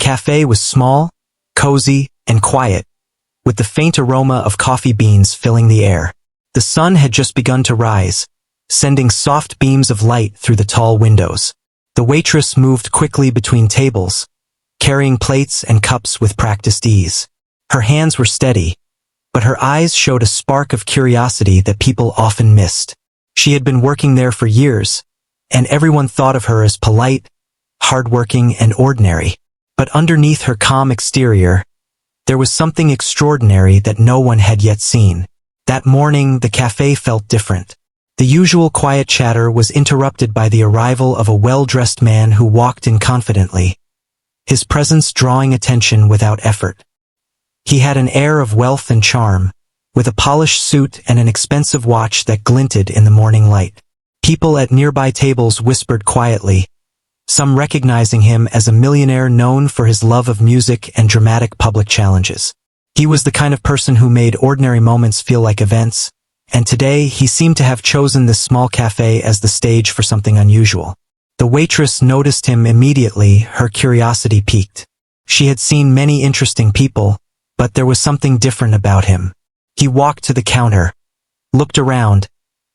cafe was small, cozy, and quiet, with the faint aroma of coffee beans filling the air. The sun had just begun to rise, sending soft beams of light through the tall windows. The waitress moved quickly between tables, carrying plates and cups with practiced ease. Her hands were steady, but her eyes showed a spark of curiosity that people often missed. She had been working there for years, and everyone thought of her as polite, hardworking, and ordinary. But underneath her calm exterior, there was something extraordinary that no one had yet seen. That morning, the cafe felt different. The usual quiet chatter was interrupted by the arrival of a well-dressed man who walked in confidently, his presence drawing attention without effort. He had an air of wealth and charm, with a polished suit and an expensive watch that glinted in the morning light. People at nearby tables whispered quietly, some recognizing him as a millionaire known for his love of music and dramatic public challenges. He was the kind of person who made ordinary moments feel like events, and today he seemed to have chosen this small cafe as the stage for something unusual. The waitress noticed him immediately, her curiosity piqued. She had seen many interesting people, but there was something different about him. He walked to the counter, looked around,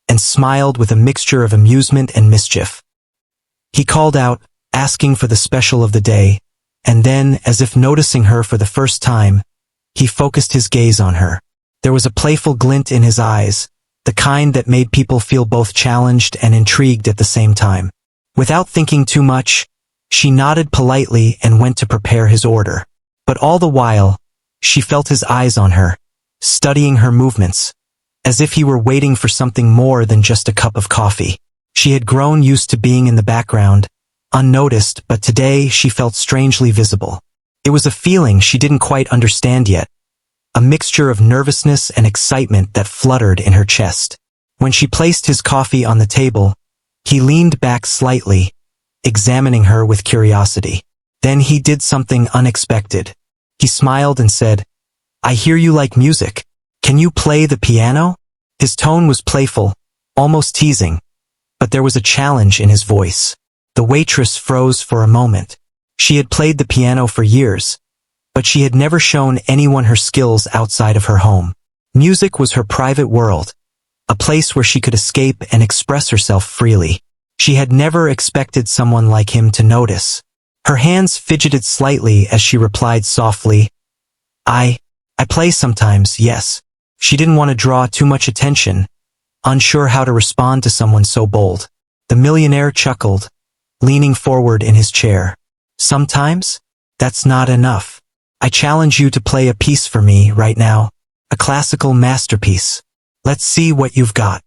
and smiled with a mixture of amusement and mischief. He called out, asking for the special of the day, and then, as if noticing her for the first time, he focused his gaze on her. There was a playful glint in his eyes, the kind that made people feel both challenged and intrigued at the same time. Without thinking too much, she nodded politely and went to prepare his order. But all the while, she felt his eyes on her, studying her movements, as if he were waiting for something more than just a cup of coffee. She had grown used to being in the background, unnoticed, but today she felt strangely visible. It was a feeling she didn't quite understand yet, a mixture of nervousness and excitement that fluttered in her chest. When she placed his coffee on the table, he leaned back slightly, examining her with curiosity. Then he did something unexpected. He smiled and said, "I hear you like music. Can you play the piano?" His tone was playful, almost teasing, but there was a challenge in his voice. The waitress froze for a moment. She had played the piano for years, but she had never shown anyone her skills outside of her home. Music was her private world, a place where she could escape and express herself freely. She had never expected someone like him to notice. Her hands fidgeted slightly as she replied softly, I play sometimes, yes." She didn't want to draw too much attention, unsure how to respond to someone so bold. The millionaire chuckled, leaning forward in his chair. "Sometimes? That's not enough. I challenge you to play a piece for me right now, a classical masterpiece. Let's see what you've got."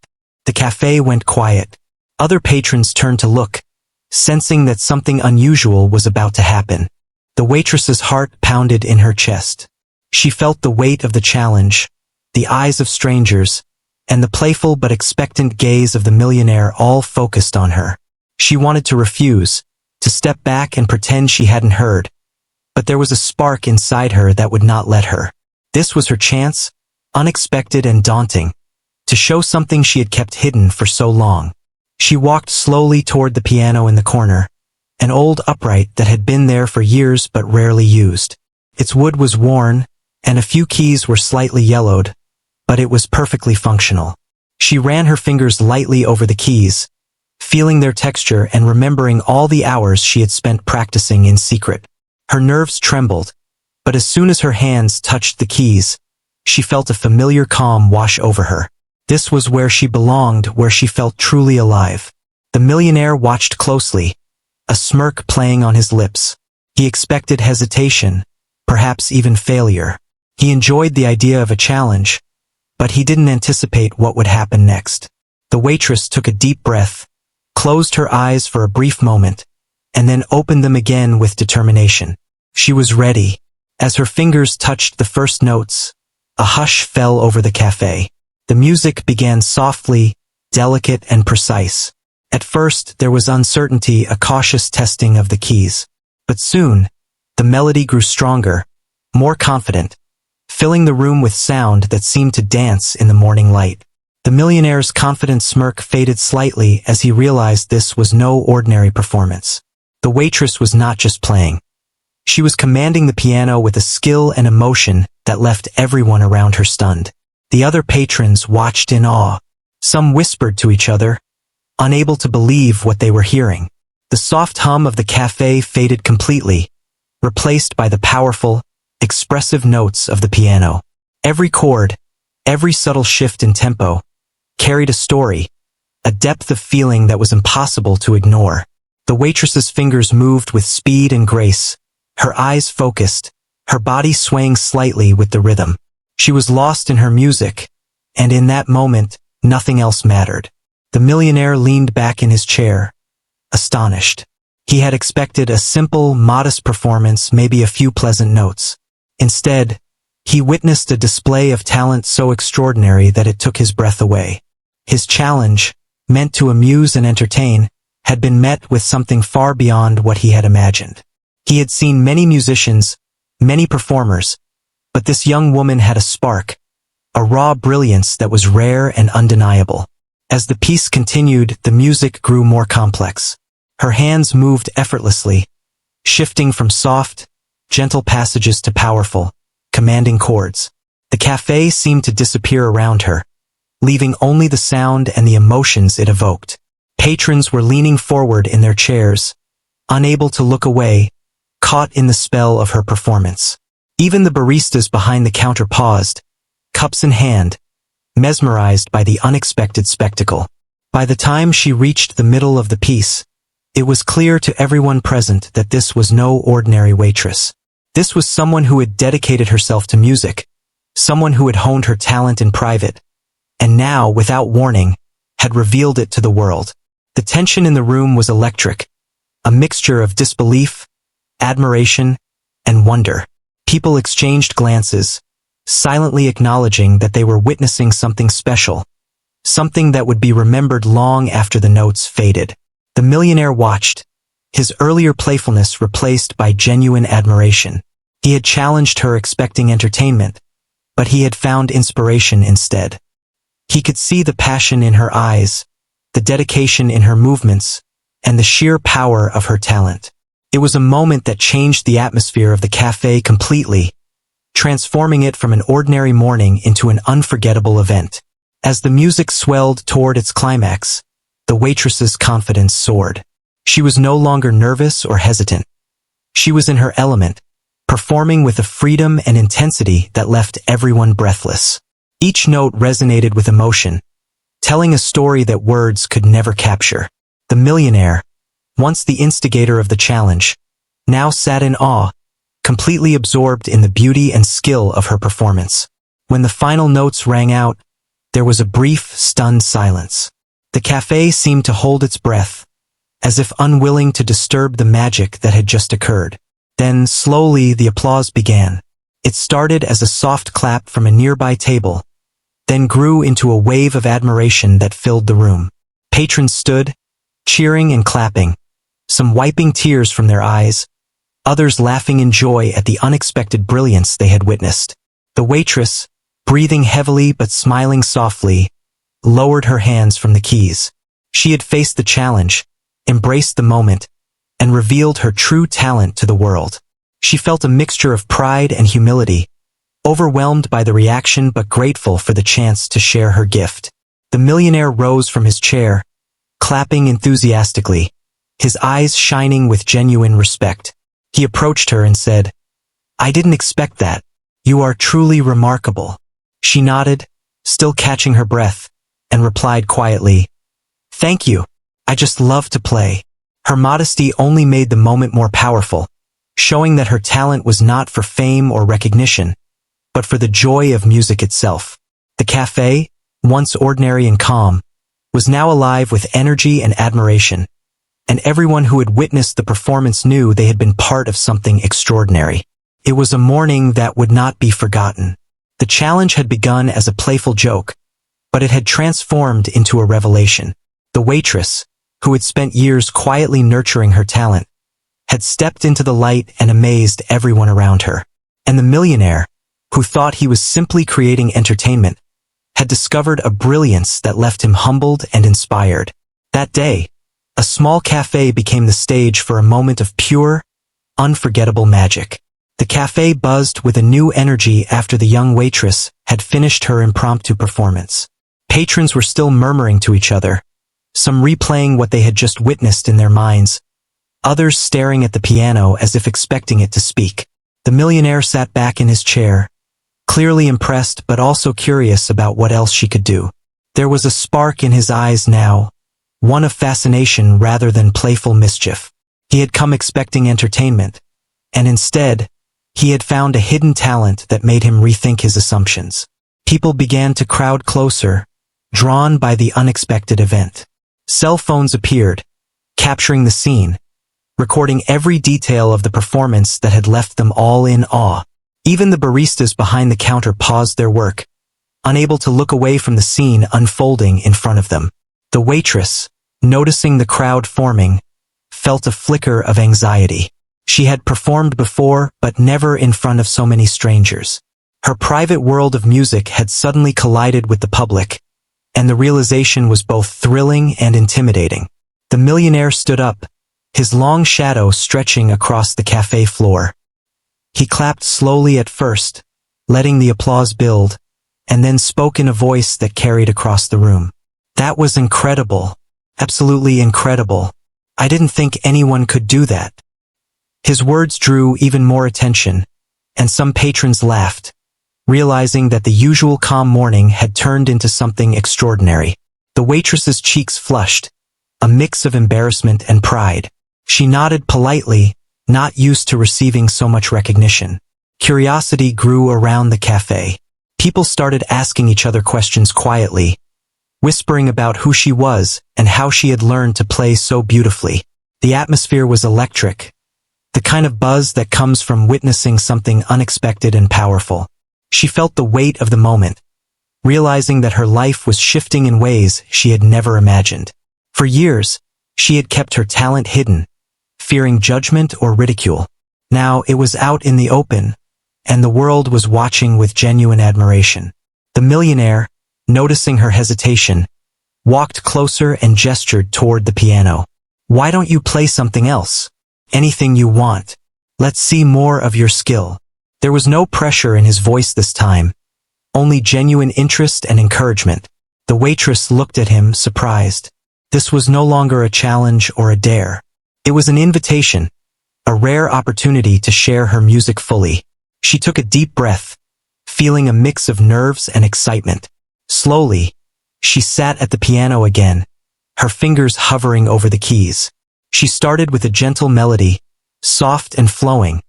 The cafe went quiet. Other patrons turned to look, sensing that something unusual was about to happen. The waitress's heart pounded in her chest. She felt the weight of the challenge, the eyes of strangers, and the playful but expectant gaze of the millionaire all focused on her. She wanted to refuse, to step back and pretend she hadn't heard, but there was a spark inside her that would not let her. This was her chance, unexpected and daunting, to show something she had kept hidden for so long. She walked slowly toward the piano in the corner, an old upright that had been there for years but rarely used. Its wood was worn, and a few keys were slightly yellowed, but it was perfectly functional. She ran her fingers lightly over the keys, feeling their texture and remembering all the hours she had spent practicing in secret. Her nerves trembled, but as soon as her hands touched the keys, she felt a familiar calm wash over her. This was where she belonged, where she felt truly alive. The millionaire watched closely, a smirk playing on his lips. He expected hesitation, perhaps even failure. He enjoyed the idea of a challenge, but he didn't anticipate what would happen next. The waitress took a deep breath, closed her eyes for a brief moment, and then opened them again with determination. She was ready. As her fingers touched the first notes, a hush fell over the cafe. The music began softly, delicate and precise. At first, there was uncertainty, a cautious testing of the keys. But soon, the melody grew stronger, more confident, filling the room with sound that seemed to dance in the morning light. The millionaire's confident smirk faded slightly as he realized this was no ordinary performance. The waitress was not just playing. She was commanding the piano with a skill and emotion that left everyone around her stunned. The other patrons watched in awe. Some whispered to each other, unable to believe what they were hearing. The soft hum of the cafe faded completely, replaced by the powerful, expressive notes of the piano. Every chord, every subtle shift in tempo, carried a story, a depth of feeling that was impossible to ignore. The waitress's fingers moved with speed and grace, her eyes focused, her body swaying slightly with the rhythm. She was lost in her music, and in that moment, nothing else mattered. The millionaire leaned back in his chair, astonished. He had expected a simple, modest performance, maybe a few pleasant notes. Instead, he witnessed a display of talent so extraordinary that it took his breath away. His challenge, meant to amuse and entertain, had been met with something far beyond what he had imagined. He had seen many musicians, many performers, but this young woman had a spark, a raw brilliance that was rare and undeniable. As the piece continued, the music grew more complex. Her hands moved effortlessly, shifting from soft, gentle passages to powerful, commanding chords. The cafe seemed to disappear around her, leaving only the sound and the emotions it evoked. Patrons were leaning forward in their chairs, unable to look away, caught in the spell of her performance. Even the baristas behind the counter paused, cups in hand, mesmerized by the unexpected spectacle. By the time she reached the middle of the piece, it was clear to everyone present that this was no ordinary waitress. This was someone who had dedicated herself to music, someone who had honed her talent in private, and now, without warning, had revealed it to the world. The tension in the room was electric, a mixture of disbelief, admiration, and wonder. People exchanged glances, silently acknowledging that they were witnessing something special, something that would be remembered long after the notes faded. The millionaire watched, his earlier playfulness replaced by genuine admiration. He had challenged her expecting entertainment, but he had found inspiration instead. He could see the passion in her eyes, the dedication in her movements, and the sheer power of her talent. It was a moment that changed the atmosphere of the cafe completely, transforming it from an ordinary morning into an unforgettable event. As the music swelled toward its climax, the waitress's confidence soared. She was no longer nervous or hesitant. She was in her element, performing with a freedom and intensity that left everyone breathless. Each note resonated with emotion, telling a story that words could never capture. The millionaire, once the instigator of the challenge, now sat in awe, completely absorbed in the beauty and skill of her performance. When the final notes rang out, there was a brief, stunned silence. The cafe seemed to hold its breath, as if unwilling to disturb the magic that had just occurred. Then, slowly, the applause began. It started as a soft clap from a nearby table, then grew into a wave of admiration that filled the room. Patrons stood, cheering and clapping, some wiping tears from their eyes, others laughing in joy at the unexpected brilliance they had witnessed. The waitress, breathing heavily but smiling softly, lowered her hands from the keys. She had faced the challenge, embraced the moment, and revealed her true talent to the world. She felt a mixture of pride and humility, overwhelmed by the reaction but grateful for the chance to share her gift. The millionaire rose from his chair, clapping enthusiastically, his eyes shining with genuine respect. He approached her and said, "I didn't expect that. You are truly remarkable." She nodded, still catching her breath, and replied quietly, "Thank you. I just love to play." Her modesty only made the moment more powerful, showing that her talent was not for fame or recognition, but for the joy of music itself. The cafe, once ordinary and calm, was now alive with energy and admiration, and everyone who had witnessed the performance knew they had been part of something extraordinary. It was a morning that would not be forgotten. The challenge had begun as a playful joke, but it had transformed into a revelation. The waitress, who had spent years quietly nurturing her talent, had stepped into the light and amazed everyone around her. And the millionaire, who thought he was simply creating entertainment, had discovered a brilliance that left him humbled and inspired. That day, a small cafe became the stage for a moment of pure, unforgettable magic. The cafe buzzed with a new energy after the young waitress had finished her impromptu performance. Patrons were still murmuring to each other, some replaying what they had just witnessed in their minds, others staring at the piano as if expecting it to speak. The millionaire sat back in his chair, clearly impressed but also curious about what else she could do. There was a spark in his eyes now, one of fascination rather than playful mischief. He had come expecting entertainment, and instead, he had found a hidden talent that made him rethink his assumptions. People began to crowd closer, drawn by the unexpected event. Cell phones appeared, capturing the scene, recording every detail of the performance that had left them all in awe. Even the baristas behind the counter paused their work, unable to look away from the scene unfolding in front of them. The waitress, noticing the crowd forming, felt a flicker of anxiety. She had performed before, but never in front of so many strangers. Her private world of music had suddenly collided with the public, and the realization was both thrilling and intimidating. The millionaire stood up, his long shadow stretching across the cafe floor. He clapped slowly at first, letting the applause build, and then spoke in a voice that carried across the room. "That was incredible. Absolutely incredible. I didn't think anyone could do that." His words drew even more attention, and some patrons laughed, realizing that the usual calm morning had turned into something extraordinary. The waitress's cheeks flushed, a mix of embarrassment and pride. She nodded politely, not used to receiving so much recognition. Curiosity grew around the cafe. People started asking each other questions quietly, whispering about who she was and how she had learned to play so beautifully. The atmosphere was electric, the kind of buzz that comes from witnessing something unexpected and powerful. She felt the weight of the moment, realizing that her life was shifting in ways she had never imagined. For years, she had kept her talent hidden, fearing judgment or ridicule. Now it was out in the open, and the world was watching with genuine admiration. The millionaire, noticing her hesitation, walked closer and gestured toward the piano. "Why don't you play something else? Anything you want. Let's see more of your skill." There was no pressure in his voice this time, only genuine interest and encouragement. The waitress looked at him, surprised. This was no longer a challenge or a dare. It was an invitation, a rare opportunity to share her music fully. She took a deep breath, feeling a mix of nerves and excitement. Slowly, she sat at the piano again, her fingers hovering over the keys. She started with a gentle melody, soft and flowing,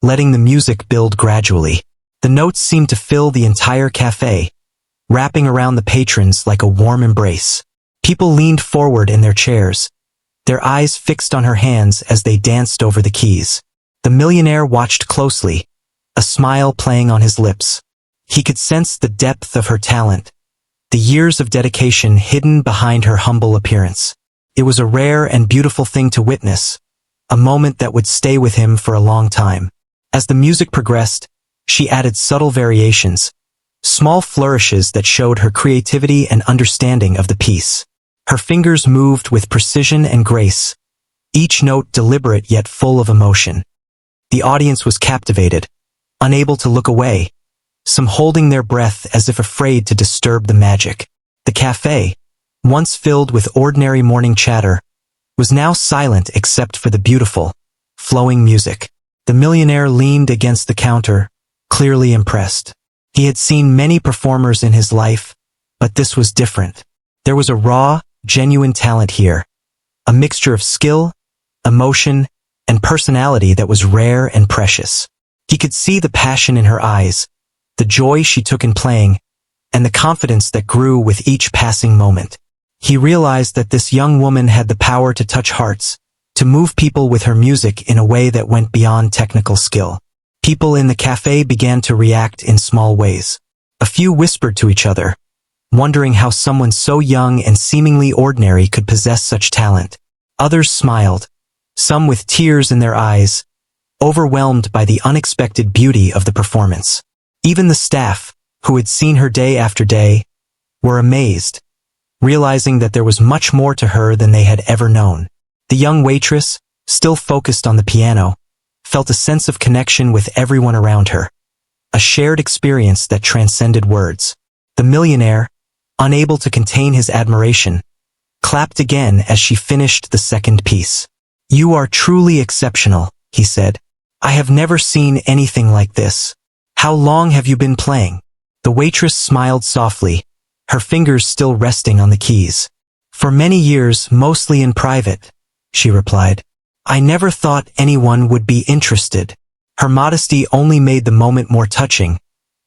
letting the music build gradually. The notes seemed to fill the entire cafe, wrapping around the patrons like a warm embrace. People leaned forward in their chairs, their eyes fixed on her hands as they danced over the keys. The millionaire watched closely, a smile playing on his lips. He could sense the depth of her talent, the years of dedication hidden behind her humble appearance. It was a rare and beautiful thing to witness, a moment that would stay with him for a long time. As the music progressed, she added subtle variations, small flourishes that showed her creativity and understanding of the piece. Her fingers moved with precision and grace, each note deliberate yet full of emotion. The audience was captivated, unable to look away, some holding their breath as if afraid to disturb the magic. The cafe, once filled with ordinary morning chatter, was now silent except for the beautiful, flowing music. The millionaire leaned against the counter, clearly impressed. He had seen many performers in his life, but this was different. There was a raw, genuine talent here, a mixture of skill, emotion, and personality that was rare and precious. He could see the passion in her eyes, the joy she took in playing, and the confidence that grew with each passing moment. He realized that this young woman had the power to touch hearts, to move people with her music in a way that went beyond technical skill. People in the cafe began to react in small ways. A few whispered to each other, wondering how someone so young and seemingly ordinary could possess such talent. Others smiled, some with tears in their eyes, overwhelmed by the unexpected beauty of the performance. Even the staff, who had seen her day after day, were amazed, realizing that there was much more to her than they had ever known. The young waitress, still focused on the piano, felt a sense of connection with everyone around her, a shared experience that transcended words. The millionaire, unable to contain his admiration, clapped again as she finished the second piece. "You are truly exceptional," he said. "I have never seen anything like this. How long have you been playing?" The waitress smiled softly, her fingers still resting on the keys. "For many years, mostly in private," she replied. "I never thought anyone would be interested." Her modesty only made the moment more touching,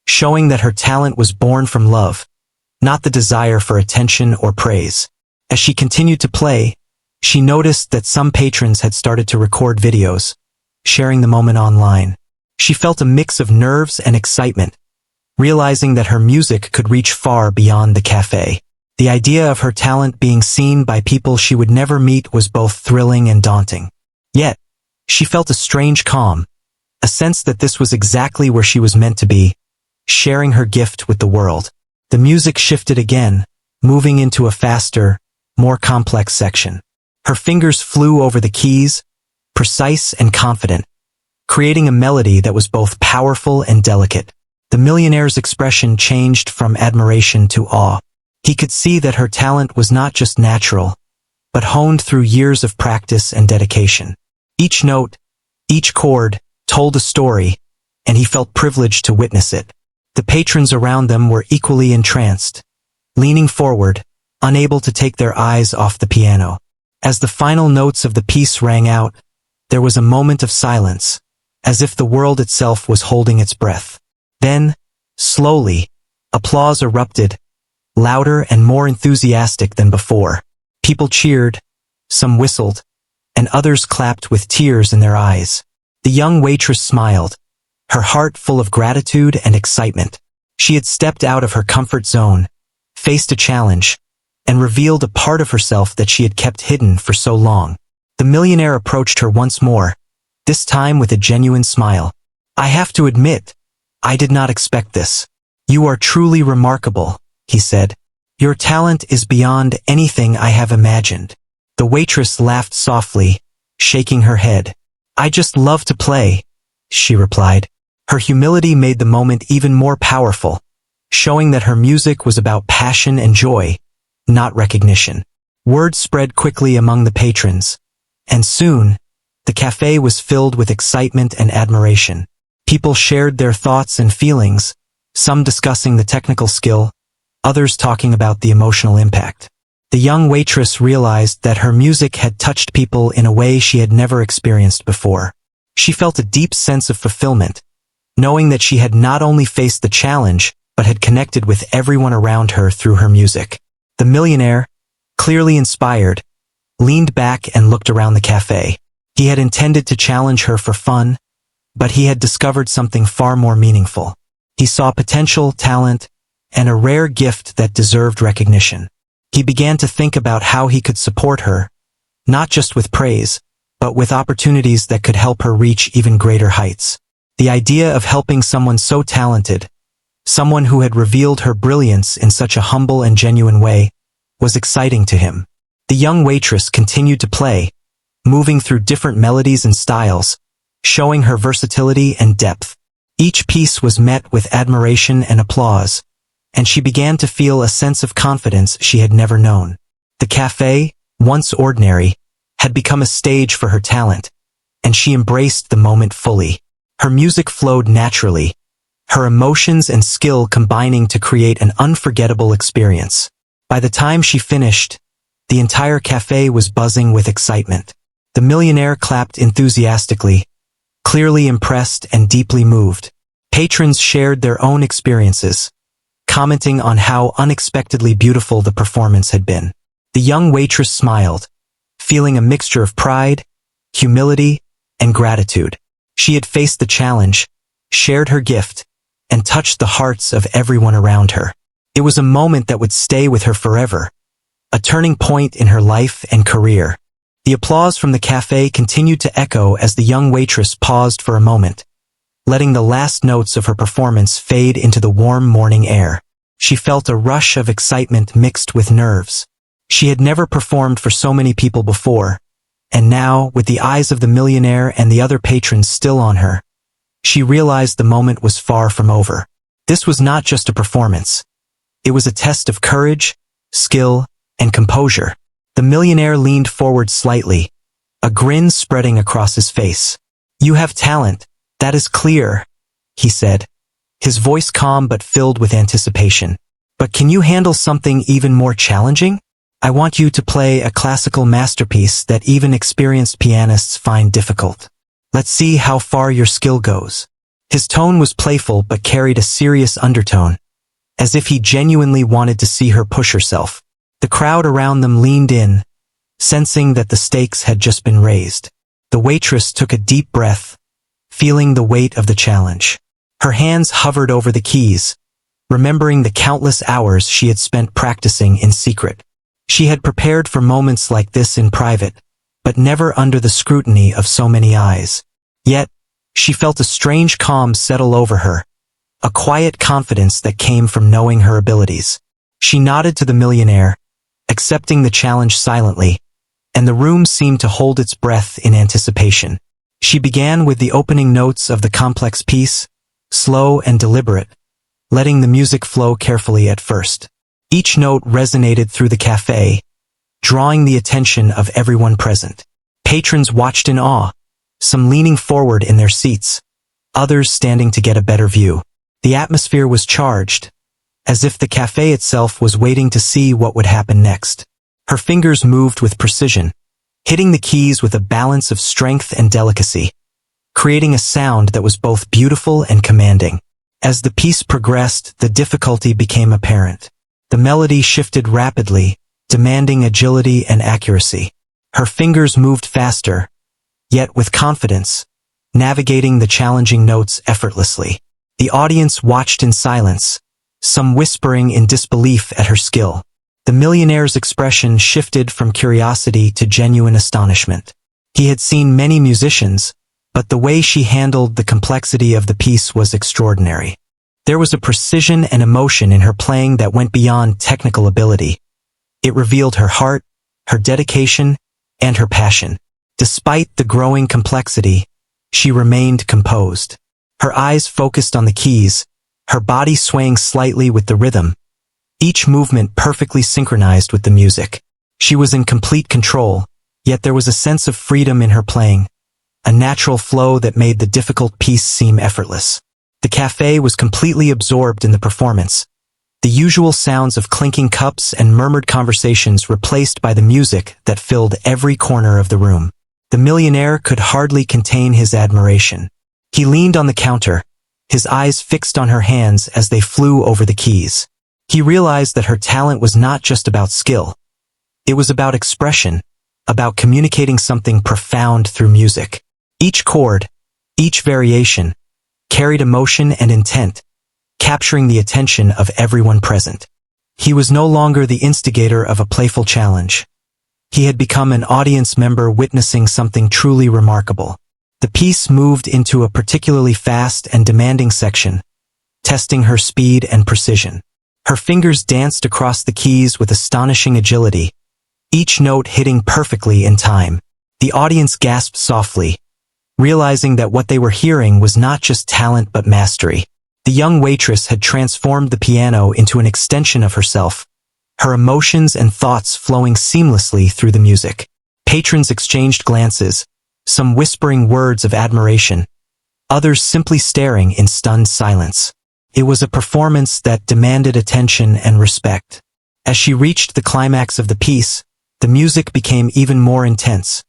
showing that her talent was born from love, not the desire for attention or praise. As she continued to play, she noticed that some patrons had started to record videos, sharing the moment online. She felt a mix of nerves and excitement, realizing that her music could reach far beyond the cafe. The idea of her talent being seen by people she would never meet was both thrilling and daunting. Yet, she felt a strange calm, a sense that this was exactly where she was meant to be, sharing her gift with the world. The music shifted again, moving into a faster, more complex section. Her fingers flew over the keys, precise and confident, creating a melody that was both powerful and delicate. The millionaire's expression changed from admiration to awe. He could see that her talent was not just natural, but honed through years of practice and dedication. Each note, each chord, told a story, and he felt privileged to witness it. The patrons around them were equally entranced, leaning forward, unable to take their eyes off the piano. As the final notes of the piece rang out, there was a moment of silence, as if the world itself was holding its breath. Then, slowly, applause erupted, louder and more enthusiastic than before. People cheered, some whistled, and others clapped with tears in their eyes. The young waitress smiled, her heart full of gratitude and excitement. She had stepped out of her comfort zone, faced a challenge, and revealed a part of herself that she had kept hidden for so long. The millionaire approached her once more, this time with a genuine smile. "I have to admit, I did not expect this. You are truly remarkable," he said. "Your talent is beyond anything I have imagined." The waitress laughed softly, shaking her head. "I just love to play," she replied. Her humility made the moment even more powerful, showing that her music was about passion and joy, not recognition. Word spread quickly among the patrons, and soon, the cafe was filled with excitement and admiration. People shared their thoughts and feelings, some discussing the technical skill, others talking about the emotional impact. The young waitress realized that her music had touched people in a way she had never experienced before. She felt a deep sense of fulfillment, knowing that she had not only faced the challenge, but had connected with everyone around her through her music. The millionaire, clearly inspired, leaned back and looked around the cafe. He had intended to challenge her for fun, but he had discovered something far more meaningful. He saw potential, talent, and a rare gift that deserved recognition. He began to think about how he could support her, not just with praise, but with opportunities that could help her reach even greater heights. The idea of helping someone so talented, someone who had revealed her brilliance in such a humble and genuine way, was exciting to him. The young waitress continued to play, moving through different melodies and styles, showing her versatility and depth. Each piece was met with admiration and applause, and she began to feel a sense of confidence she had never known. The cafe, once ordinary, had become a stage for her talent, and she embraced the moment fully. Her music flowed naturally, her emotions and skill combining to create an unforgettable experience. By the time she finished, the entire cafe was buzzing with excitement. The millionaire clapped enthusiastically, clearly impressed and deeply moved. Patrons shared their own experiences, commenting on how unexpectedly beautiful the performance had been. The young waitress smiled, feeling a mixture of pride, humility, and gratitude. She had faced the challenge, shared her gift, and touched the hearts of everyone around her. It was a moment that would stay with her forever, a turning point in her life and career. The applause from the cafe continued to echo as the young waitress paused for a moment, letting the last notes of her performance fade into the warm morning air. She felt a rush of excitement mixed with nerves. She had never performed for so many people before, And now, with the eyes of the millionaire and the other patrons still on her, she realized the moment was far from over. This was not just a performance. It was a test of courage, skill, and composure. The millionaire leaned forward slightly, a grin spreading across his face. "You have talent, that is clear," he said, his voice calm but filled with anticipation. "But can you handle something even more challenging? I want you to play a classical masterpiece that even experienced pianists find difficult. Let's see how far your skill goes." His tone was playful but carried a serious undertone, as if he genuinely wanted to see her push herself. The crowd around them leaned in, sensing that the stakes had just been raised. The waitress took a deep breath, feeling the weight of the challenge. Her hands hovered over the keys, remembering the countless hours she had spent practicing in secret. She had prepared for moments like this in private, but never under the scrutiny of so many eyes. Yet, she felt a strange calm settle over her, a quiet confidence that came from knowing her abilities. She nodded to the millionaire, accepting the challenge silently, and the room seemed to hold its breath in anticipation. She began with the opening notes of the complex piece, slow and deliberate, letting the music flow carefully at first. Each note resonated through the cafe, drawing the attention of everyone present. Patrons watched in awe, some leaning forward in their seats, others standing to get a better view. The atmosphere was charged, as if the cafe itself was waiting to see what would happen next. Her fingers moved with precision, hitting the keys with a balance of strength and delicacy, creating a sound that was both beautiful and commanding. As the piece progressed, the difficulty became apparent. The melody shifted rapidly, demanding agility and accuracy. Her fingers moved faster, yet with confidence, navigating the challenging notes effortlessly. The audience watched in silence, some whispering in disbelief at her skill. The millionaire's expression shifted from curiosity to genuine astonishment. He had seen many musicians, but the way she handled the complexity of the piece was extraordinary. There was a precision and emotion in her playing that went beyond technical ability. It revealed her heart, her dedication, and her passion. Despite the growing complexity, she remained composed. Her eyes focused on the keys, her body swaying slightly with the rhythm, each movement perfectly synchronized with the music. She was in complete control, yet there was a sense of freedom in her playing, a natural flow that made the difficult piece seem effortless. The cafe was completely absorbed in the performance, the usual sounds of clinking cups and murmured conversations replaced by the music that filled every corner of the room. The millionaire could hardly contain his admiration. He leaned on the counter, his eyes fixed on her hands as they flew over the keys. He realized that her talent was not just about skill. It was about expression, about communicating something profound through music. Each chord, each variation, carried emotion and intent, capturing the attention of everyone present. He was no longer the instigator of a playful challenge. He had become an audience member witnessing something truly remarkable. The piece moved into a particularly fast and demanding section, testing her speed and precision. Her fingers danced across the keys with astonishing agility, each note hitting perfectly in time. The audience gasped softly, realizing that what they were hearing was not just talent but mastery. The young waitress had transformed the piano into an extension of herself, her emotions and thoughts flowing seamlessly through the music. Patrons exchanged glances, some whispering words of admiration, others simply staring in stunned silence. It was a performance that demanded attention and respect. As she reached the climax of the piece, the music became even more intense,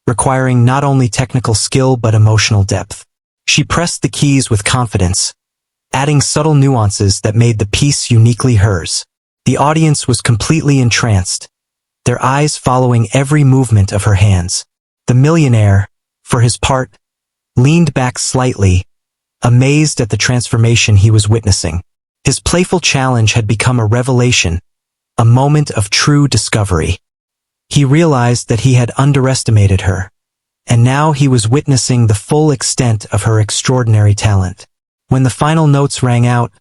requiring not only technical skill but emotional depth. She pressed the keys with confidence, adding subtle nuances that made the piece uniquely hers. The audience was completely entranced, their eyes following every movement of her hands. The millionaire, for his part, leaned back slightly, amazed at the transformation he was witnessing. His playful challenge had become a revelation, a moment of true discovery. He realized that he had underestimated her, and now he was witnessing the full extent of her extraordinary talent. When the final notes rang out,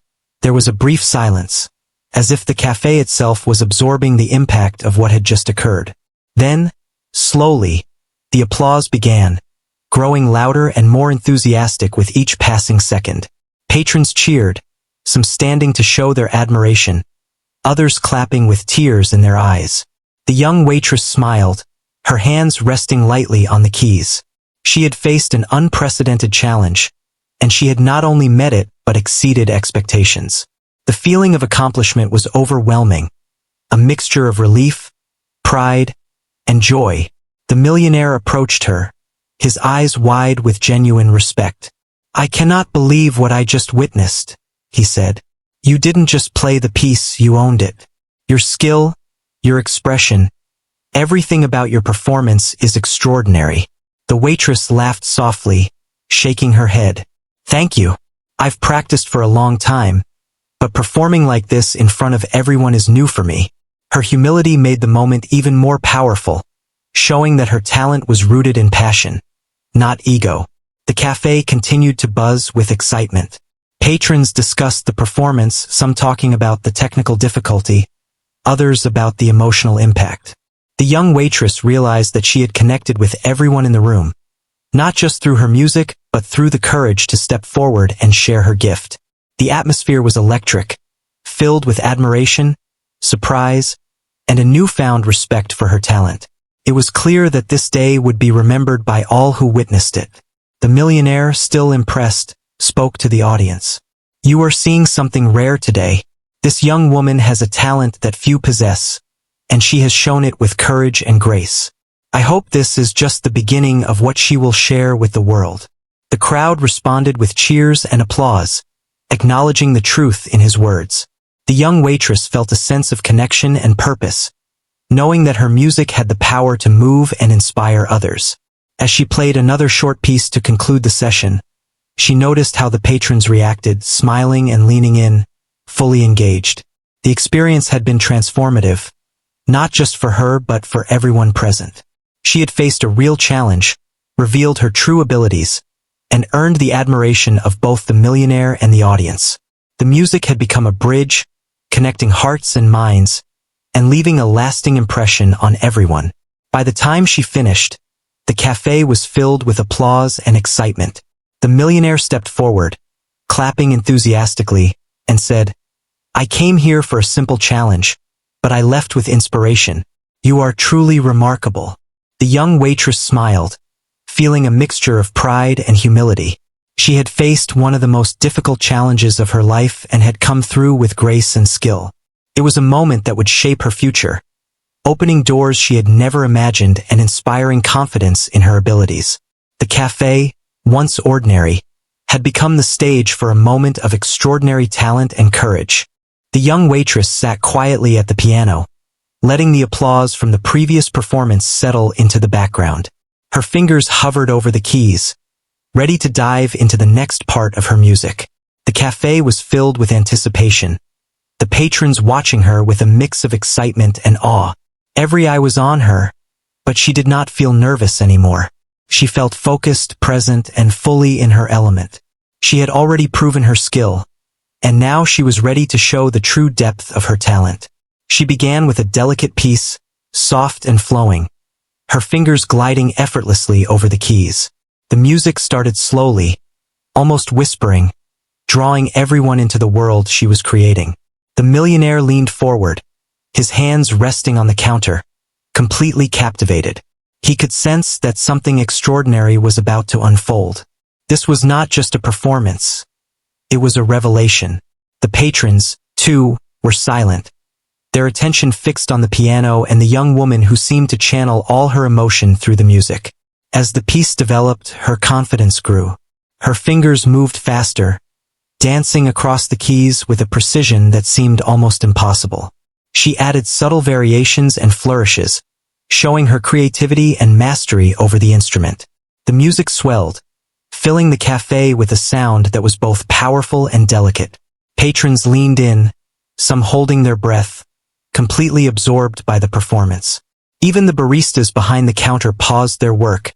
there was a brief silence, as if the cafe itself was absorbing the impact of what had just occurred. Then, slowly, The applause began, growing louder and more enthusiastic with each passing second. Patrons cheered, some standing to show their admiration, others clapping with tears in their eyes. The young waitress smiled, her hands resting lightly on the keys. She had faced an unprecedented challenge, and she had not only met it but exceeded expectations. The feeling of accomplishment was overwhelming, a mixture of relief, pride, and joy. The millionaire approached her, his eyes wide with genuine respect. "I cannot believe what I just witnessed," he said. "You didn't just play the piece, you owned it. Your skill, your expression, everything about your performance is extraordinary." The waitress laughed softly, shaking her head. "Thank you. I've practiced for a long time, but performing like this in front of everyone is new for me." Her humility made the moment even more powerful, showing that her talent was rooted in passion, not ego. The cafe continued to buzz with excitement. Patrons discussed the performance, some talking about the technical difficulty, others about the emotional impact. The young waitress realized that she had connected with everyone in the room, not just through her music, but through the courage to step forward and share her gift. The atmosphere was electric, filled with admiration, surprise, and a newfound respect for her talent. It was clear that this day would be remembered by all who witnessed it. The millionaire, still impressed, spoke to the audience. "You are seeing something rare today. This young woman has a talent that few possess, and she has shown it with courage and grace. I hope this is just the beginning of what she will share with the world." The crowd responded with cheers and applause, acknowledging the truth in his words. The young waitress felt a sense of connection and purpose, knowing that her music had the power to move and inspire others. As she played another short piece to conclude the session, she noticed how the patrons reacted, smiling and leaning in, fully engaged. The experience had been transformative, not just for her but for everyone present. She had faced a real challenge, revealed her true abilities, and earned the admiration of both the millionaire and the audience. The music had become a bridge, connecting hearts and minds, and leaving a lasting impression on everyone. By the time she finished, the cafe was filled with applause and excitement. The millionaire stepped forward, clapping enthusiastically, and said, "I came here for a simple challenge, but I left with inspiration. You are truly remarkable." The young waitress smiled, feeling a mixture of pride and humility. She had faced one of the most difficult challenges of her life and had come through with grace and skill. It was a moment that would shape her future, opening doors she had never imagined and inspiring confidence in her abilities. The cafe, once ordinary, had become the stage for a moment of extraordinary talent and courage. The young waitress sat quietly at the piano, letting the applause from the previous performance settle into the background. Her fingers hovered over the keys, ready to dive into the next part of her music. The cafe was filled with anticipation, the patrons watching her with a mix of excitement and awe. Every eye was on her, but she did not feel nervous anymore. She felt focused, present, and fully in her element. She had already proven her skill, and now she was ready to show the true depth of her talent. She began with a delicate piece, soft and flowing, her fingers gliding effortlessly over the keys. The music started slowly, almost whispering, drawing everyone into the world she was creating. The millionaire leaned forward, his hands resting on the counter, completely captivated. He could sense that something extraordinary was about to unfold. This was not just a performance. It was a revelation. The patrons, too, were silent, their attention fixed on the piano and the young woman who seemed to channel all her emotion through the music. As the piece developed, her confidence grew. Her fingers moved faster, dancing across the keys with a precision that seemed almost impossible. She added subtle variations and flourishes, showing her creativity and mastery over the instrument. The music swelled, filling the cafe with a sound that was both powerful and delicate. Patrons leaned in, some holding their breath, completely absorbed by the performance. Even the baristas behind the counter paused their work,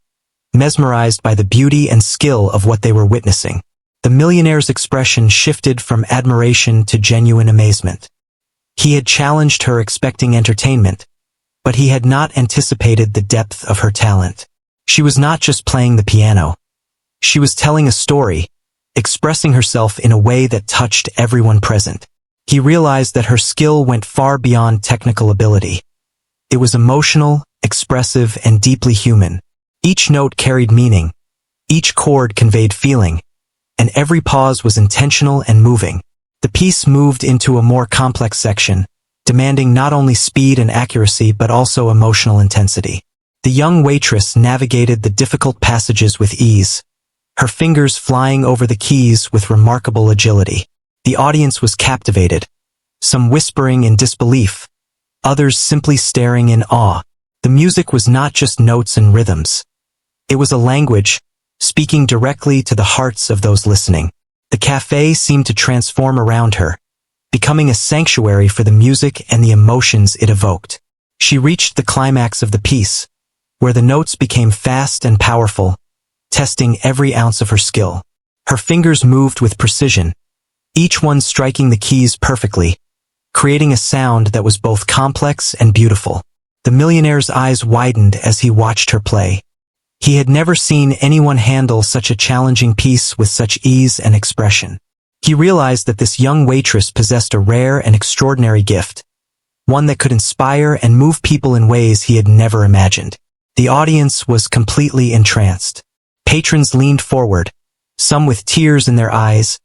mesmerized by the beauty and skill of what they were witnessing. The millionaire's expression shifted from admiration to genuine amazement. He had challenged her expecting entertainment, but he had not anticipated the depth of her talent. She was not just playing the piano. She was telling a story, expressing herself in a way that touched everyone present. He realized that her skill went far beyond technical ability. It was emotional, expressive, and deeply human. Each note carried meaning. Each chord conveyed feeling. And every pause was intentional and moving. The piece moved into a more complex section, demanding not only speed and accuracy but also emotional intensity. The young waitress navigated the difficult passages with ease, her fingers flying over the keys with remarkable agility. The audience was captivated, some whispering in disbelief, others simply staring in awe. The music was not just notes and rhythms. It was a language, speaking directly to the hearts of those listening. The cafe seemed to transform around her, becoming a sanctuary for the music and the emotions it evoked. She reached the climax of the piece, where the notes became fast and powerful, testing every ounce of her skill. Her fingers moved with precision, each one striking the keys perfectly, creating a sound that was both complex and beautiful. The millionaire's eyes widened as he watched her play. He had never seen anyone handle such a challenging piece with such ease and expression. He realized that this young waitress possessed a rare and extraordinary gift, one that could inspire and move people in ways he had never imagined. The audience was completely entranced. Patrons leaned forward, some with tears in their eyes,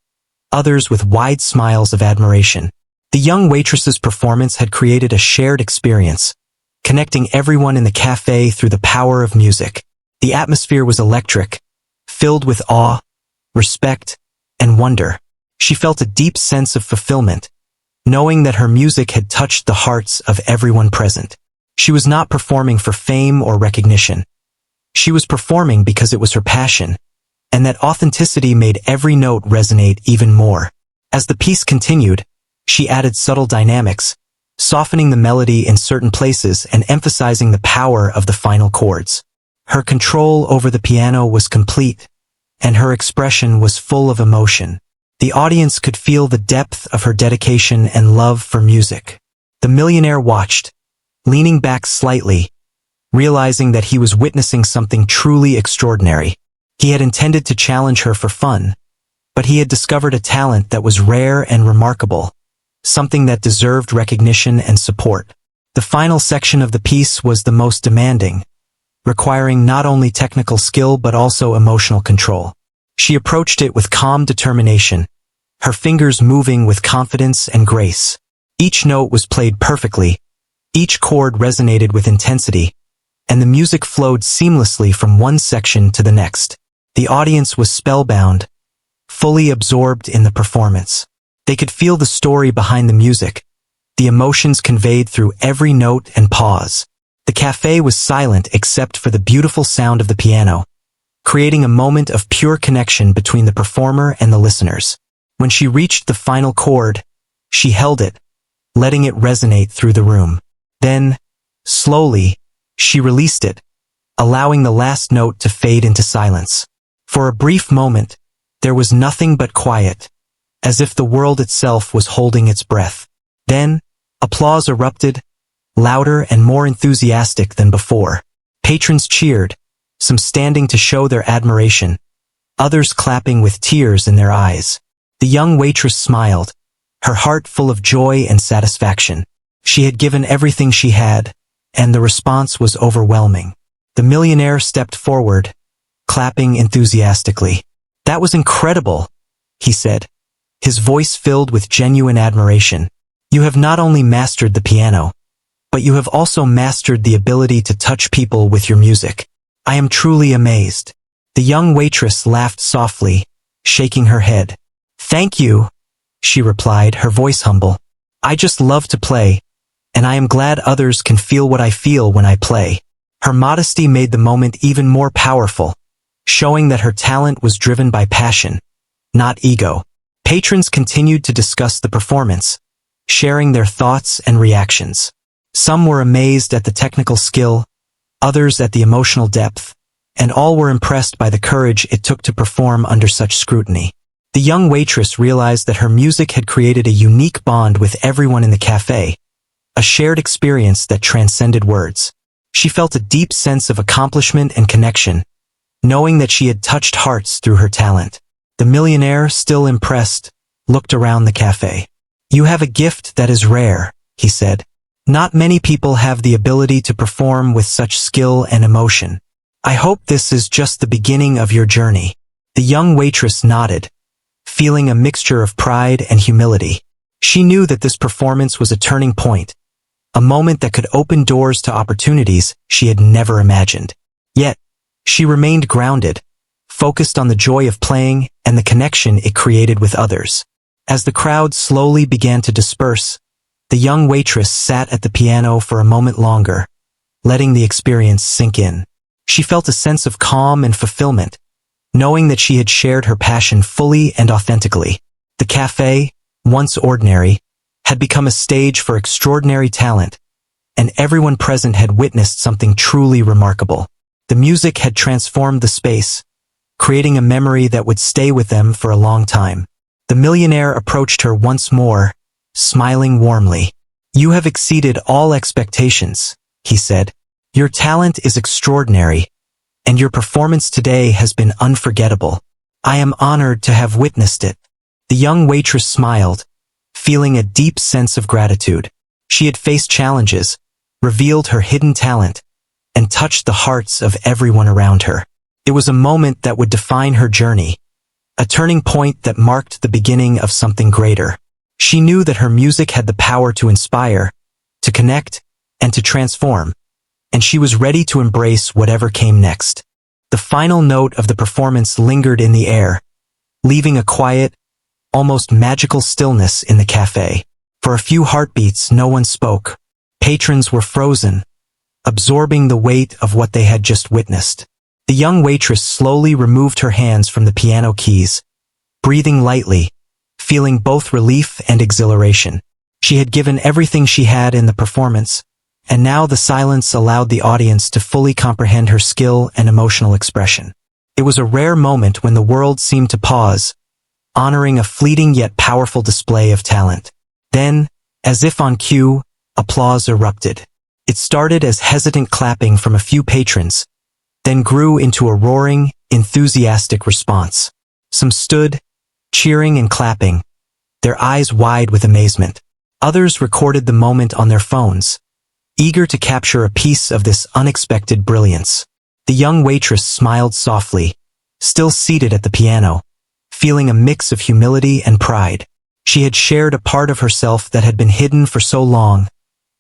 others with wide smiles of admiration. The young waitress's performance had created a shared experience, connecting everyone in the cafe through the power of music. The atmosphere was electric, filled with awe, respect, and wonder. She felt a deep sense of fulfillment, knowing that her music had touched the hearts of everyone present. She was not performing for fame or recognition. She was performing because it was her passion, and that authenticity made every note resonate even more. As the piece continued, she added subtle dynamics, softening the melody in certain places and emphasizing the power of the final chords. Her control over the piano was complete, and her expression was full of emotion. The audience could feel the depth of her dedication and love for music. The millionaire watched, leaning back slightly, realizing that he was witnessing something truly extraordinary. He had intended to challenge her for fun, but he had discovered a talent that was rare and remarkable, something that deserved recognition and support. The final section of the piece was the most demanding, requiring not only technical skill but also emotional control. She approached it with calm determination, her fingers moving with confidence and grace. Each note was played perfectly, each chord resonated with intensity, and the music flowed seamlessly from one section to the next. The audience was spellbound, fully absorbed in the performance. They could feel the story behind the music, the emotions conveyed through every note and pause. The cafe was silent except for the beautiful sound of the piano, creating a moment of pure connection between the performer and the listeners. When she reached the final chord, she held it, letting it resonate through the room. Then, slowly, she released it, allowing the last note to fade into silence. For a brief moment, there was nothing but quiet, as if the world itself was holding its breath. Then, applause erupted, louder and more enthusiastic than before. Patrons cheered, some standing to show their admiration, others clapping with tears in their eyes. The young waitress smiled, her heart full of joy and satisfaction. She had given everything she had, and the response was overwhelming. The millionaire stepped forward, clapping enthusiastically. "That was incredible," he said, his voice filled with genuine admiration. "You have not only mastered the piano, but you have also mastered the ability to touch people with your music. I am truly amazed." The young waitress laughed softly, shaking her head. "Thank you," she replied, her voice humble. "I just love to play, and I am glad others can feel what I feel when I play." Her modesty made the moment even more powerful, showing that her talent was driven by passion, not ego. Patrons continued to discuss the performance, sharing their thoughts and reactions. Some were amazed at the technical skill, others at the emotional depth, and all were impressed by the courage it took to perform under such scrutiny. The young waitress realized that her music had created a unique bond with everyone in the cafe, a shared experience that transcended words. She felt a deep sense of accomplishment and connection, knowing that she had touched hearts through her talent. The millionaire, still impressed, looked around the cafe. "You have a gift that is rare," he said. "Not many people have the ability to perform with such skill and emotion. I hope this is just the beginning of your journey." The young waitress nodded, feeling a mixture of pride and humility. She knew that this performance was a turning point, a moment that could open doors to opportunities she had never imagined. Yet, she remained grounded, focused on the joy of playing and the connection it created with others. As the crowd slowly began to disperse, the young waitress sat at the piano for a moment longer, letting the experience sink in. She felt a sense of calm and fulfillment, knowing that she had shared her passion fully and authentically. The cafe, once ordinary, had become a stage for extraordinary talent, and everyone present had witnessed something truly remarkable. The music had transformed the space, creating a memory that would stay with them for a long time. The millionaire approached her once more, smiling warmly. "You have exceeded all expectations," he said. "Your talent is extraordinary, and your performance today has been unforgettable. I am honored to have witnessed it." The young waitress smiled, feeling a deep sense of gratitude. She had faced challenges, revealed her hidden talent, and touched the hearts of everyone around her. It was a moment that would define her journey, a turning point that marked the beginning of something greater. She knew that her music had the power to inspire, to connect, and to transform, and she was ready to embrace whatever came next. The final note of the performance lingered in the air, leaving a quiet, almost magical stillness in the cafe. For a few heartbeats, no one spoke. Patrons were frozen, absorbing the weight of what they had just witnessed. The young waitress slowly removed her hands from the piano keys, breathing lightly, feeling both relief and exhilaration. She had given everything she had in the performance, and now the silence allowed the audience to fully comprehend her skill and emotional expression. It was a rare moment when the world seemed to pause, honoring a fleeting yet powerful display of talent. Then, as if on cue, applause erupted. It started as hesitant clapping from a few patrons, then grew into a roaring, enthusiastic response. Some stood, cheering and clapping, their eyes wide with amazement. Others recorded the moment on their phones, eager to capture a piece of this unexpected brilliance. The young waitress smiled softly, still seated at the piano, feeling a mix of humility and pride. She had shared a part of herself that had been hidden for so long,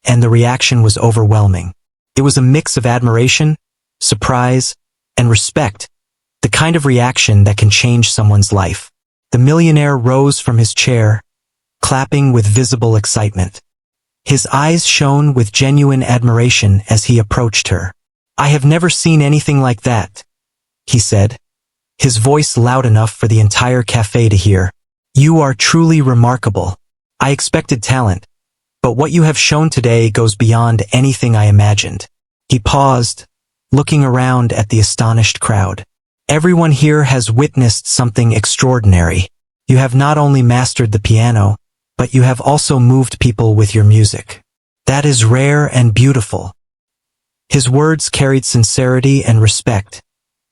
and the reaction was overwhelming. It was a mix of admiration, surprise, and respect, the kind of reaction that can change someone's life. The millionaire rose from his chair, clapping with visible excitement. His eyes shone with genuine admiration as he approached her. "I have never seen anything like that," he said, his voice loud enough for the entire cafe to hear. "You are truly remarkable. I expected talent, but what you have shown today goes beyond anything I imagined." He paused, looking around at the astonished crowd. "Everyone here has witnessed something extraordinary. You have not only mastered the piano, but you have also moved people with your music. That is rare and beautiful." His words carried sincerity and respect,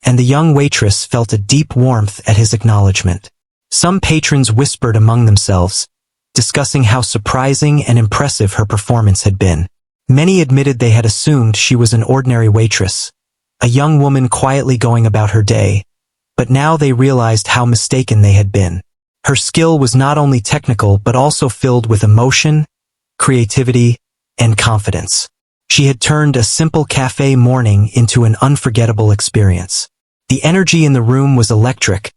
and the young waitress felt a deep warmth at his acknowledgement. Some patrons whispered among themselves, discussing how surprising and impressive her performance had been. Many admitted they had assumed she was an ordinary waitress, a young woman quietly going about her day, but now they realized how mistaken they had been. Her skill was not only technical but also filled with emotion, creativity, and confidence. She had turned a simple cafe morning into an unforgettable experience. The energy in the room was electric,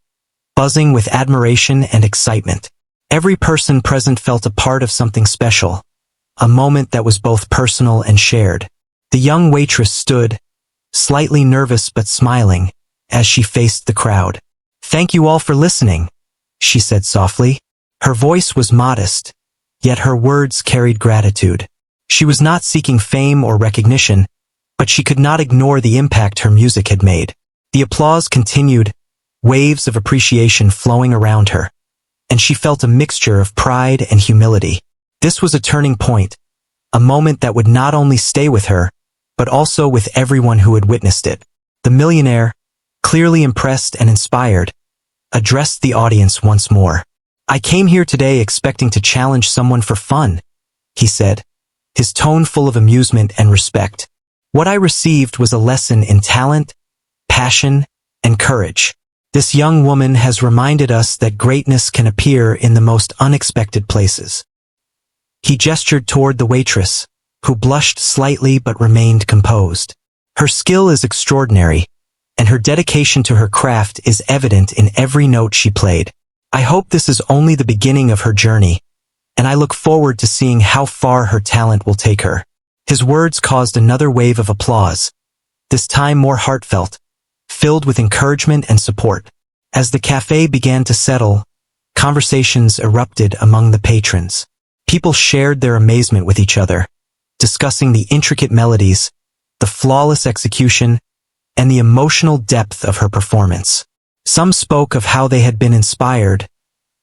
buzzing with admiration and excitement. Every person present felt a part of something special, a moment that was both personal and shared. The young waitress stood, slightly nervous but smiling, as she faced the crowd. "Thank you all for listening," she said softly. Her voice was modest, yet her words carried gratitude. She was not seeking fame or recognition, but she could not ignore the impact her music had made. The applause continued, waves of appreciation flowing around her, and she felt a mixture of pride and humility. This was a turning point, a moment that would not only stay with her, but also with everyone who had witnessed it. The millionaire, clearly impressed and inspired, addressed the audience once more. "I came here today expecting to challenge someone for fun," he said, his tone full of amusement and respect. "What I received was a lesson in talent, passion, and courage. This young woman has reminded us that greatness can appear in the most unexpected places." He gestured toward the waitress, who blushed slightly but remained composed. "Her skill is extraordinary, and her dedication to her craft is evident in every note she played. I hope this is only the beginning of her journey, and I look forward to seeing how far her talent will take her." His words caused another wave of applause, this time more heartfelt, filled with encouragement and support. As the cafe began to settle, conversations erupted among the patrons. People shared their amazement with each other, discussing the intricate melodies, the flawless execution, and the emotional depth of her performance. Some spoke of how they had been inspired,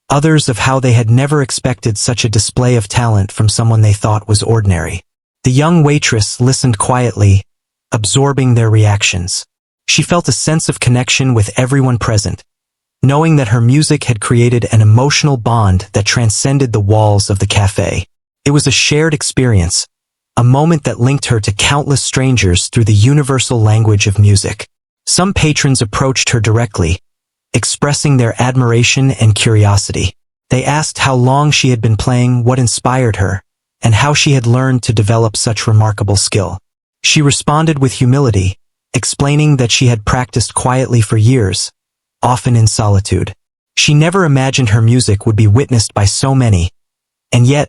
others of how they had never expected such a display of talent from someone they thought was ordinary. The young waitress listened quietly, absorbing their reactions. She felt a sense of connection with everyone present, knowing that her music had created an emotional bond that transcended the walls of the cafe. It was a shared experience, a moment that linked her to countless strangers through the universal language of music. Some patrons approached her directly, expressing their admiration and curiosity. They asked how long she had been playing, what inspired her, and how she had learned to develop such remarkable skill. She responded with humility, explaining that she had practiced quietly for years, often in solitude. She never imagined her music would be witnessed by so many, and yet,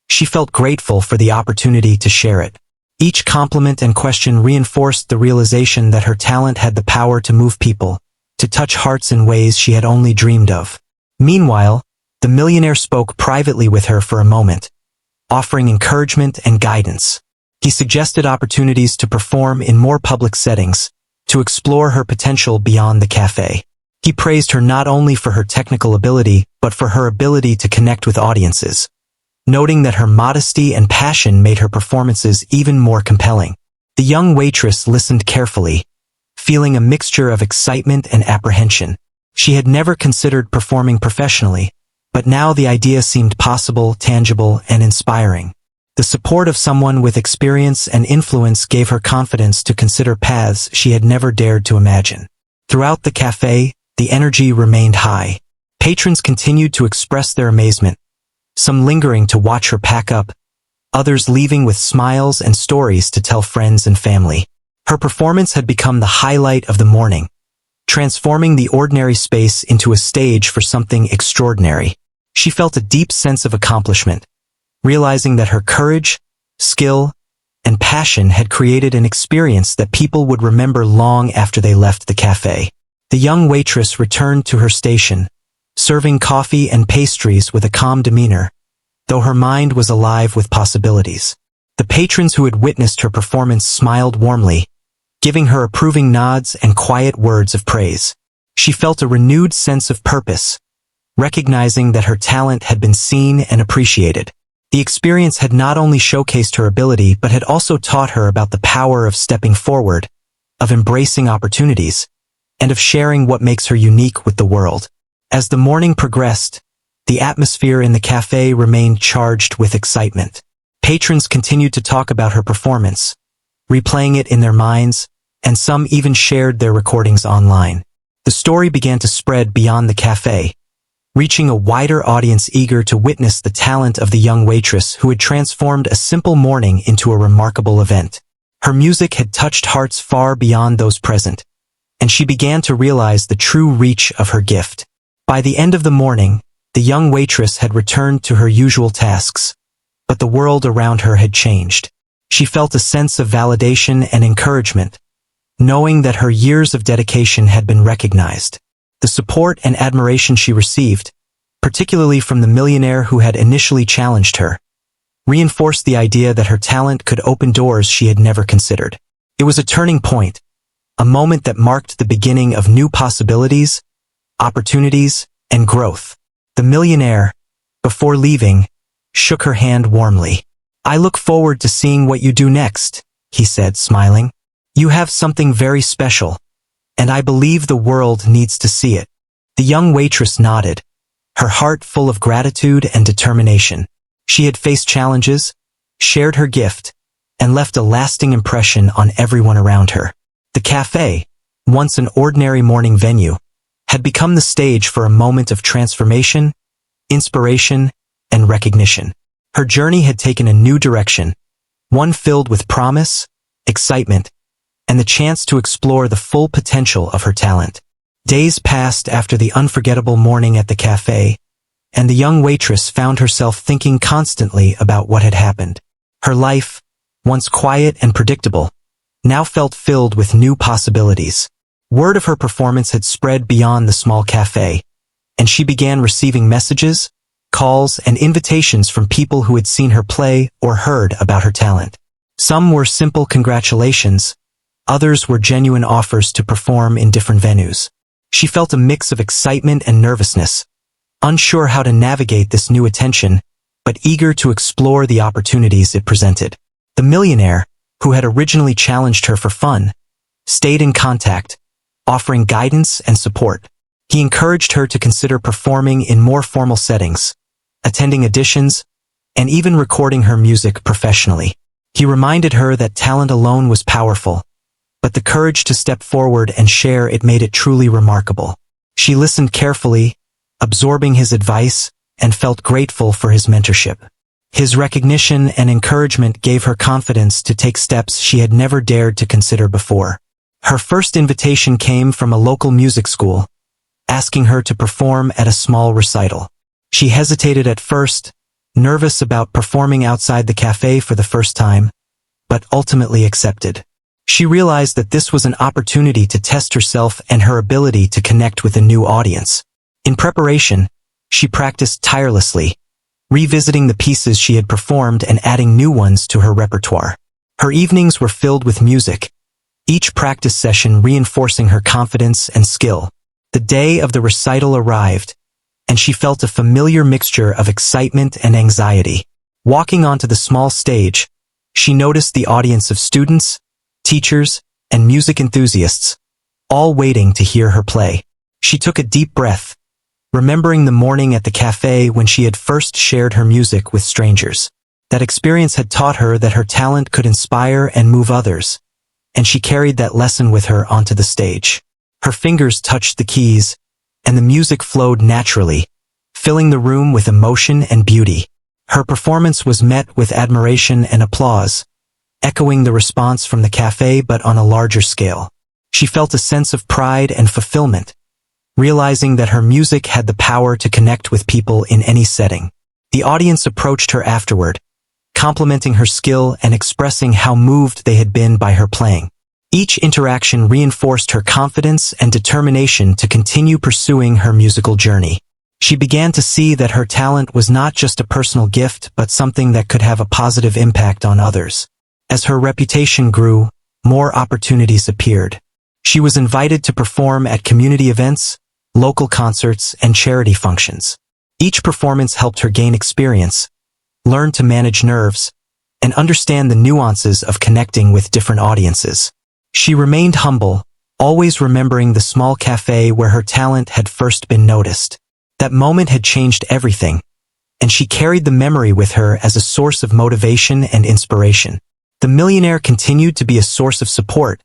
she felt grateful for the opportunity to share it. Each compliment and question reinforced the realization that her talent had the power to move people, to touch hearts in ways she had only dreamed of. Meanwhile, the millionaire spoke privately with her for a moment, offering encouragement and guidance. He suggested opportunities to perform in more public settings, to explore her potential beyond the cafe. He praised her not only for her technical ability, but for her ability to connect with audiences, noting that her modesty and passion made her performances even more compelling. The young waitress listened carefully, feeling a mixture of excitement and apprehension. She had never considered performing professionally, but now the idea seemed possible, tangible, and inspiring. The support of someone with experience and influence gave her confidence to consider paths she had never dared to imagine. Throughout the cafe, the energy remained high. Patrons continued to express their amazement, some lingering to watch her pack up, others leaving with smiles and stories to tell friends and family. Her performance had become the highlight of the morning, transforming the ordinary space into a stage for something extraordinary. She felt a deep sense of accomplishment, realizing that her courage, skill, and passion had created an experience that people would remember long after they left the cafe. The young waitress returned to her station, serving coffee and pastries with a calm demeanor, though her mind was alive with possibilities. The patrons who had witnessed her performance smiled warmly, giving her approving nods and quiet words of praise. She felt a renewed sense of purpose, recognizing that her talent had been seen and appreciated. The experience had not only showcased her ability but had also taught her about the power of stepping forward, of embracing opportunities, and of sharing what makes her unique with the world. As the morning progressed, the atmosphere in the cafe remained charged with excitement. Patrons continued to talk about her performance, replaying it in their minds, and some even shared their recordings online. The story began to spread beyond the cafe, reaching a wider audience eager to witness the talent of the young waitress who had transformed a simple morning into a remarkable event. Her music had touched hearts far beyond those present, and she began to realize the true reach of her gift. By the end of the morning, the young waitress had returned to her usual tasks, but the world around her had changed. She felt a sense of validation and encouragement, knowing that her years of dedication had been recognized. The support and admiration she received, particularly from the millionaire who had initially challenged her, reinforced the idea that her talent could open doors she had never considered. It was a turning point, a moment that marked the beginning of new possibilities, opportunities, and growth. The millionaire, before leaving, shook her hand warmly. "I look forward to seeing what you do next," he said, smiling. "You have something very special, and I believe the world needs to see it." The young waitress nodded, her heart full of gratitude and determination. She had faced challenges, shared her gift, and left a lasting impression on everyone around her. The cafe, once an ordinary morning venue, had become the stage for a moment of transformation, inspiration, and recognition. Her journey had taken a new direction, one filled with promise, excitement, and the chance to explore the full potential of her talent. Days passed after the unforgettable morning at the cafe, and the young waitress found herself thinking constantly about what had happened. Her life, once quiet and predictable, now felt filled with new possibilities. Word of her performance had spread beyond the small cafe, and she began receiving messages, calls, and invitations from people who had seen her play or heard about her talent. Some were simple congratulations, others were genuine offers to perform in different venues. She felt a mix of excitement and nervousness, unsure how to navigate this new attention, but eager to explore the opportunities it presented. The millionaire, who had originally challenged her for fun, stayed in contact, offering guidance and support. He encouraged her to consider performing in more formal settings, attending auditions, and even recording her music professionally. He reminded her that talent alone was powerful, but the courage to step forward and share it made it truly remarkable. She listened carefully, absorbing his advice, and felt grateful for his mentorship. His recognition and encouragement gave her confidence to take steps she had never dared to consider before. Her first invitation came from a local music school, asking her to perform at a small recital. She hesitated at first, nervous about performing outside the cafe for the first time, but ultimately accepted. She realized that this was an opportunity to test herself and her ability to connect with a new audience. In preparation, she practiced tirelessly, revisiting the pieces she had performed and adding new ones to her repertoire. Her evenings were filled with music, each practice session reinforcing her confidence and skill. The day of the recital arrived, and she felt a familiar mixture of excitement and anxiety. Walking onto the small stage, she noticed the audience of students, teachers, and music enthusiasts, all waiting to hear her play. She took a deep breath, remembering the morning at the cafe when she had first shared her music with strangers. That experience had taught her that her talent could inspire and move others, and she carried that lesson with her onto the stage. Her fingers touched the keys, and the music flowed naturally, filling the room with emotion and beauty. Her performance was met with admiration and applause, echoing the response from the cafe but on a larger scale. She felt a sense of pride and fulfillment, realizing that her music had the power to connect with people in any setting. The audience approached her afterward, complimenting her skill and expressing how moved they had been by her playing. Each interaction reinforced her confidence and determination to continue pursuing her musical journey. She began to see that her talent was not just a personal gift but something that could have a positive impact on others. As her reputation grew, more opportunities appeared. She was invited to perform at community events, local concerts, and charity functions. Each performance helped her gain experience, learn to manage nerves, and understand the nuances of connecting with different audiences. She remained humble, always remembering the small cafe where her talent had first been noticed. That moment had changed everything, and she carried the memory with her as a source of motivation and inspiration. The millionaire continued to be a source of support,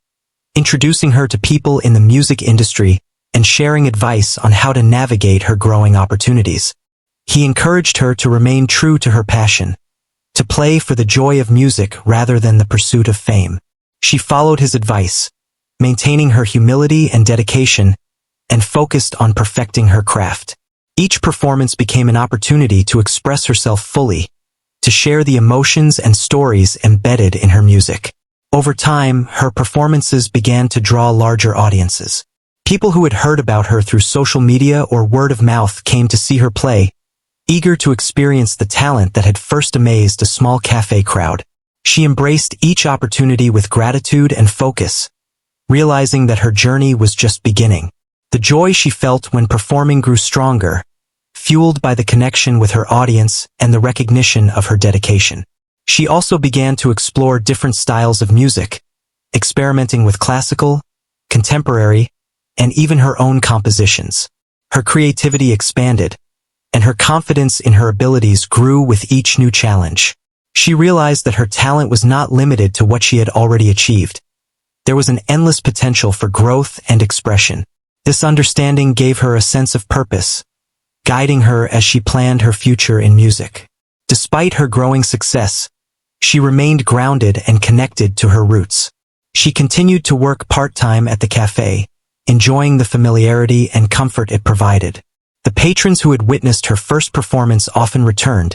introducing her to people in the music industry and sharing advice on how to navigate her growing opportunities. He encouraged her to remain true to her passion, to play for the joy of music rather than the pursuit of fame. She followed his advice, maintaining her humility and dedication, and focused on perfecting her craft. Each performance became an opportunity to express herself fully, to share the emotions and stories embedded in her music. Over time, her performances began to draw larger audiences. People who had heard about her through social media or word of mouth came to see her play, eager to experience the talent that had first amazed a small cafe crowd. She embraced each opportunity with gratitude and focus, realizing that her journey was just beginning. The joy she felt when performing grew stronger, fueled by the connection with her audience and the recognition of her dedication. She also began to explore different styles of music, experimenting with classical, contemporary, and even her own compositions. Her creativity expanded, and her confidence in her abilities grew with each new challenge. She realized that her talent was not limited to what she had already achieved. There was an endless potential for growth and expression. This understanding gave her a sense of purpose, guiding her as she planned her future in music. Despite her growing success, she remained grounded and connected to her roots. She continued to work part-time at the cafe, enjoying the familiarity and comfort it provided. The patrons who had witnessed her first performance often returned,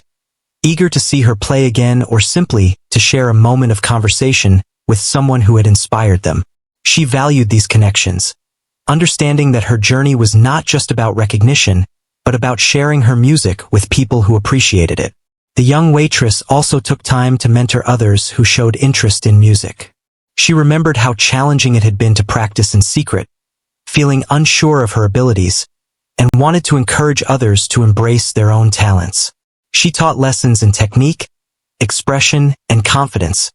eager to see her play again or simply to share a moment of conversation with someone who had inspired them. She valued these connections, understanding that her journey was not just about recognition, but about sharing her music with people who appreciated it. The young waitress also took time to mentor others who showed interest in music. She remembered how challenging it had been to practice in secret, feeling unsure of her abilities, and wanted to encourage others to embrace their own talents. She taught lessons in technique, expression, and confidence,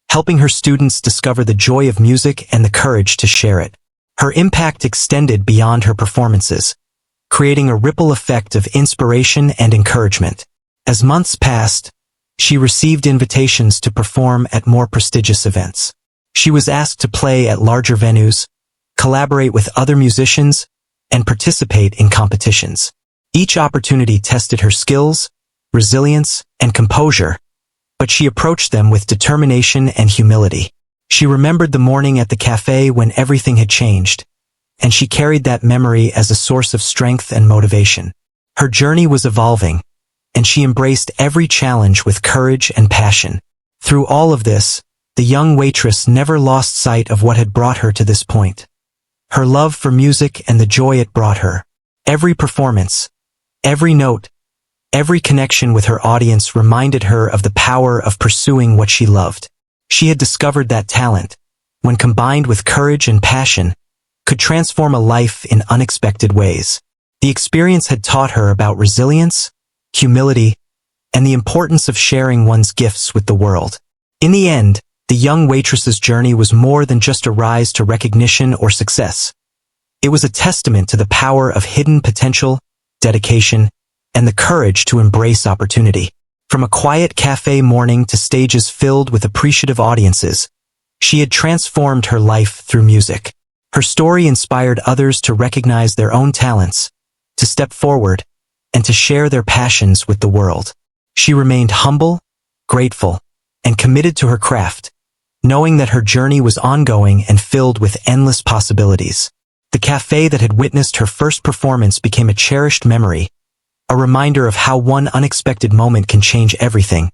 helping her students discover the joy of music and the courage to share it. Her impact extended beyond her performances, creating a ripple effect of inspiration and encouragement. As months passed, she received invitations to perform at more prestigious events. She was asked to play at larger venues, collaborate with other musicians, and participate in competitions. Each opportunity tested her skills, resilience, and composure, but she approached them with determination and humility. She remembered the morning at the cafe when everything had changed, and she carried that memory as a source of strength and motivation. Her journey was evolving, and she embraced every challenge with courage and passion. Through all of this, the young waitress never lost sight of what had brought her to this point. Her love for music and the joy it brought her. Every performance, every note, every connection with her audience reminded her of the power of pursuing what she loved. She had discovered that talent, when combined with courage and passion, could transform a life in unexpected ways. The experience had taught her about resilience, humility, and the importance of sharing one's gifts with the world. In the end, the young waitress's journey was more than just a rise to recognition or success. It was a testament to the power of hidden potential, dedication, and the courage to embrace opportunity. From a quiet cafe morning to stages filled with appreciative audiences, she had transformed her life through music. Her story inspired others to recognize their own talents, to step forward, and to share their passions with the world. She remained humble, grateful, and committed to her craft, knowing that her journey was ongoing and filled with endless possibilities. The cafe that had witnessed her first performance became a cherished memory, a reminder of how one unexpected moment can change everything,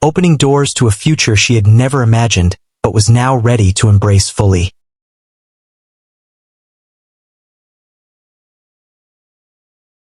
opening doors to a future she had never imagined but was now ready to embrace fully.